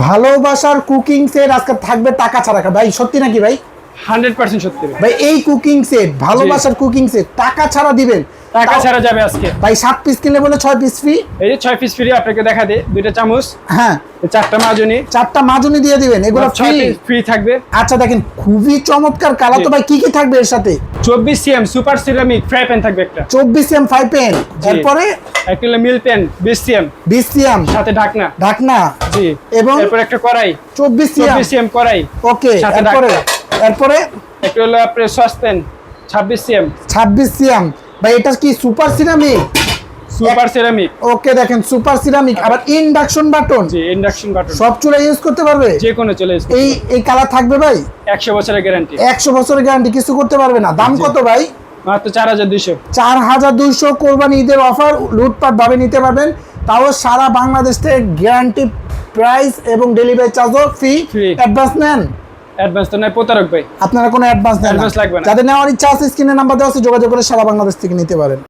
ভালোবাসার cooking set আজকে থাকবে টাকা ছাড়া। ভাই সত্যি নাকি ভাই? 100% সত্যি ভাই এই কুকিং সেট, ভালোবাসার কুকিং সেট টাকা ছাড়া দিবেন? টাকা ছাড়া যাবে আজকে ভাই 7 পিস কিনলে বলে 6 পিস ফ্রি। এই যে 6 পিস ফ্রি আপনাকে দেখা দে, দুইটা চামচ, হ্যাঁ, 4টা মাজনি, 4টা মাজনি দিয়ে দিবেন, এগুলো 6 ফ্রি পিস ফ্রি থাকবে। আচ্ছা দেখেন খুবই চমৎকার কালার। তো ভাই কি কি থাকবে এর সাথে? 24 CM super ceramic fry pan থাকবে একটা, 24 সিএম ফ্রাই প্যান, এরপরে একটা হলো মিল প্যান 20 সিএম 20 সিএম সাথে ঢাকনা, ঢাকনা, জি, এবং এরপর একটা কড়াই 24 24 সিএম কড়াই, ওকে, সাথে এরপরে একটা হলো আপনার সসপ্যান 26 সিএম 26 সিএম। ভাই এটা কি সুপার সিরামিক? সুপার সিরামিক, ওকে দেখেন সুপার সিরামিক, আবার ইন্ডাকশন বাটন, জি, ইন্ডাকশন বাটন, সব চুলা ইউজ করতে পারবে, যে কোনো চলে আসবে। এই কালার থাকবে ভাই? 100 বছরের গ্যারান্টি, 100 বছরের গ্যারান্টি, কিছু করতে পারবে না। দাম কত ভাই? মাত্র 4200। 4200 কোরবানি ঈদের অফার, লুটপাট ভাবে নিতে পারবেন, তাও সারা বাংলাদেশ থেকে গ্যারান্টি প্রাইস এবং ডেলিভারি চার্জও ফ্রি। অ্যাডভান্স নেন? অ্যাডভান্স তো নাই প্রতারক ভাই, আপনারা কোনো অ্যাডভান্স নেন না? অ্যাডভান্স লাগবে না। যাদের নেওয়ার ইচ্ছা আছে স্ক্রিনে নাম্বার দেওয়া আছে, যোগাযোগ করে সারা বাংলাদেশ থেকে নিতে পারেন।